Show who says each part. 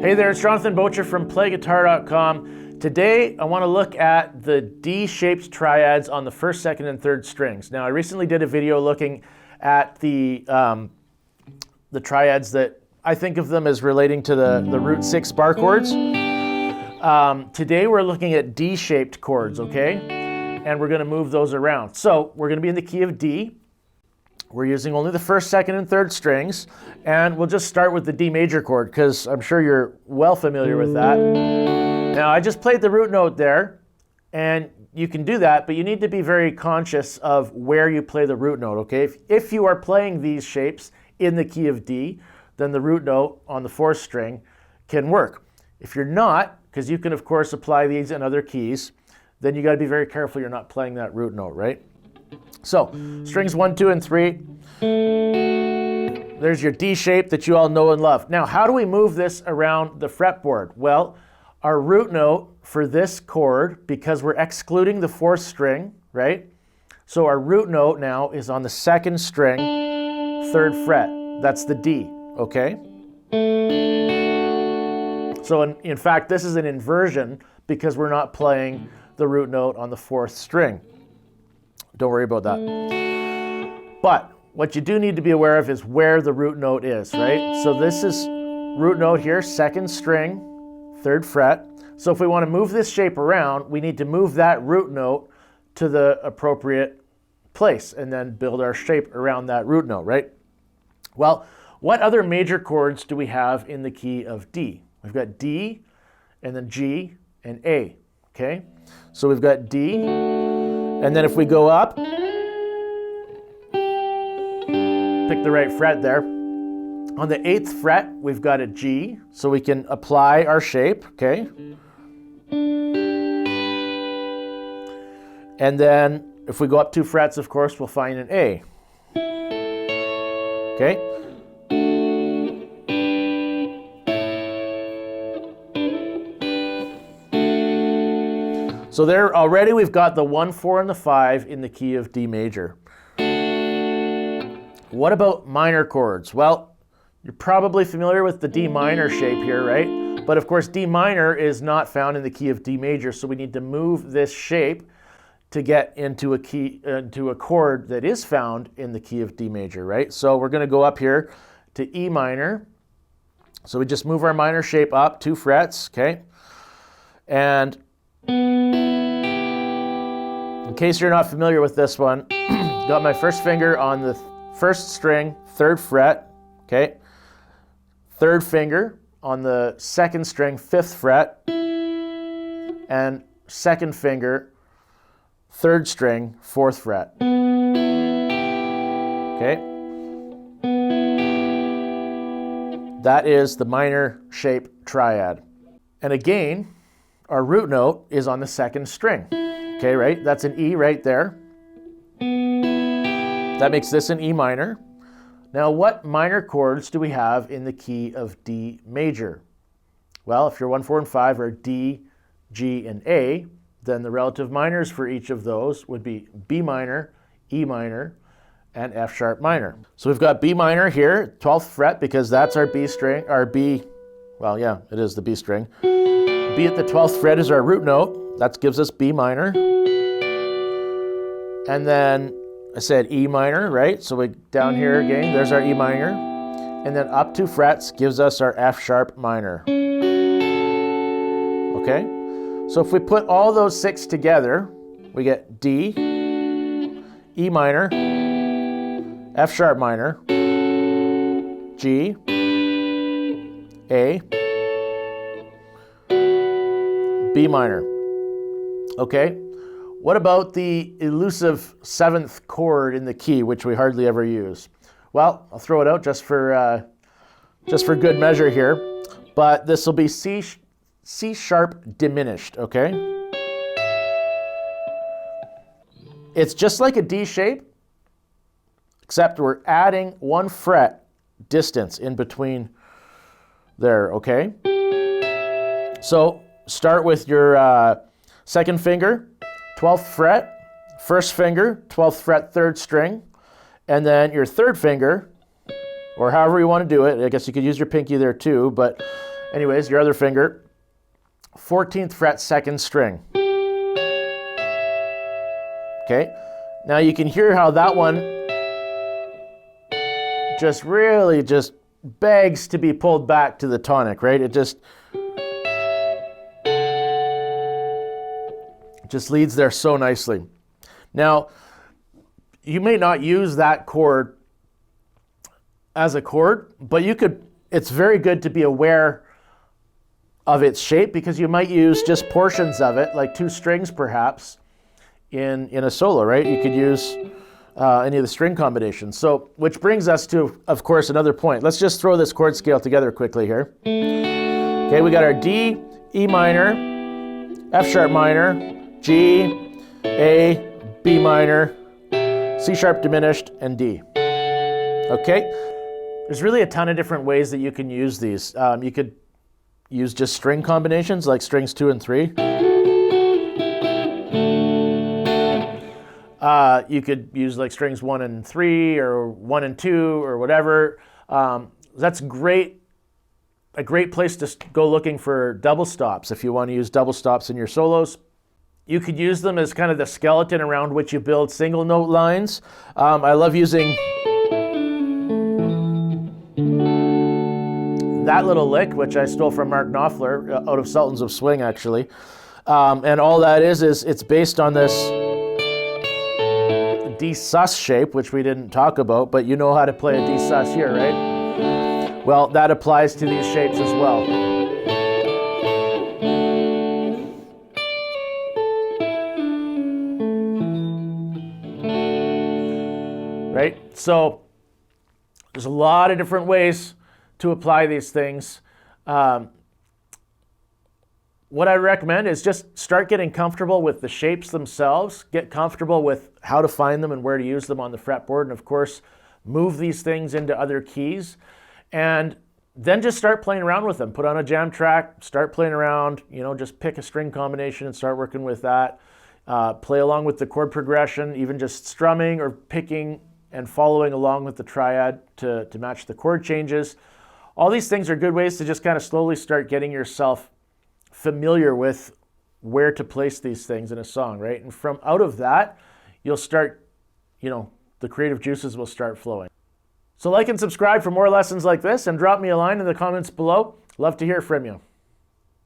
Speaker 1: Hey there, it's Jonathan Bocher from PlayGuitar.com. Today I want to look at the D-shaped triads on the first, second, and third strings. Now I recently did a video looking at the triads that I think of them as relating to the root 6 bar chords. Today we're looking at D-shaped chords, okay? And we're going to move those around. So we're going to be in the key of D. We're using only the first, second, and third strings, and we'll just start with the D major chord because I'm sure you're well familiar with that. Now, I just played the root note there, and you can do that, but you need to be very conscious of where you play the root note, okay? If you are playing these shapes in the key of D, then the root note on the fourth string can work. If you're not, because you can, of course, apply these in other keys, then you got to be very careful you're not playing that root note, right? So, strings 1, 2, and 3. There's your D shape that you all know and love. Now, how do we move this around the fretboard? Well, our root note for this chord, because we're excluding the fourth string, right? So our root note now is on the second string, third fret. That's the D, okay? So in fact, this is an inversion because we're not playing the root note on the fourth string. Don't worry about that. But what you do need to be aware of is where the root note is, right? So this is root note here, second string, third fret. So if we want to move this shape around, we need to move that root note to the appropriate place and then build our shape around that root note, right? Well, what other major chords do we have in the key of D? We've got D, and then G, and A, okay? So we've got D, and then if we go up, pick the right fret there. On the 8th fret, we've got a G, so we can apply our shape, okay? And then if we go up 2 frets, of course, we'll find an A. Okay? So there already we've got the 1, 4, and the 5 in the key of D major. What about minor chords? Well, you're probably familiar with the D minor shape here, right? But of course, D minor is not found in the key of D major, so we need to move this shape to get into a chord that is found in the key of D major, right? So we're going to go up here to E minor. So we just move our minor shape up 2 frets, okay? And in case you're not familiar with this one, got my first finger on the first string, 3rd fret, okay? 3rd finger on the 2nd string, 5th fret, and 2nd finger, 3rd string, 4th fret. Okay? That is the minor shape triad. And again, our root note is on the 2nd string. Okay, right? That's an E right there. That makes this an E minor. Now, what minor chords do we have in the key of D major? Well, if your 1, 4, and 5 are D, G, and A, then the relative minors for each of those would be B minor, E minor, and F sharp minor. So we've got B minor here, 12th fret, because that's our B string, our B, well, yeah, it is the B string. B at the 12th fret is our root note. That gives us B minor. And then I said E minor, right? So we down here again, there's our E minor. And then up 2 frets gives us our F sharp minor. Okay? So if we put all those 6 together, we get D, E minor, F sharp minor, G, A, B minor. Okay? What about the elusive 7th chord in the key, which we hardly ever use? Well, I'll throw it out just for good measure here. But this will be C sharp diminished, okay? It's just like a D shape, except we're adding 1 fret distance in between there, okay? So start with your 2nd finger, 12th fret, 1st finger, 12th fret, 3rd string, and then your 3rd finger, or however you want to do it. I guess you could use your pinky there too, but Anyways, your other finger, 14th fret, 2nd string. Okay, now you can hear how that one just really just begs to be pulled back to the tonic, right? It just leads there so nicely. Now, you may not use that chord as a chord, but you could, it's very good to be aware of its shape, because you might use just portions of it, like 2 strings perhaps, in a solo, right? You could use any of the string combinations. So, which brings us to, of course, another point. Let's just throw this chord scale together quickly here. Okay, we got our D, E minor, F sharp minor, G, A, B minor, C sharp diminished, and D. Okay? There's really a ton of different ways that you can use these. You could use just string combinations like strings 2 and 3. You could use like strings 1 and 3 or 1 and 2 or whatever. That's great. A great place to go looking for double stops if you want to use double stops in your solos. You could use them as kind of the skeleton around which you build single note lines. I love using that little lick, which I stole from Mark Knopfler out of Sultans of Swing, actually. And all that is it's based on this D sus shape, which we didn't talk about, but you know how to play a D sus here, right? Well, that applies to these shapes as well. Right? So there's a lot of different ways to apply these things. What I recommend is just start getting comfortable with the shapes themselves, get comfortable with how to find them and where to use them on the fretboard, and of course, move these things into other keys, and then just start playing around with them. Put on a jam track, start playing around, just pick a string combination and start working with that. Play along with the chord progression, even just strumming or picking and following along with the triad to match the chord changes. All these things are good ways to just kind of slowly start getting yourself familiar with where to place these things in a song, right? And from out of that, you'll start, the creative juices will start flowing. So like and subscribe for more lessons like this, and drop me a line in the comments below. Love to hear from you.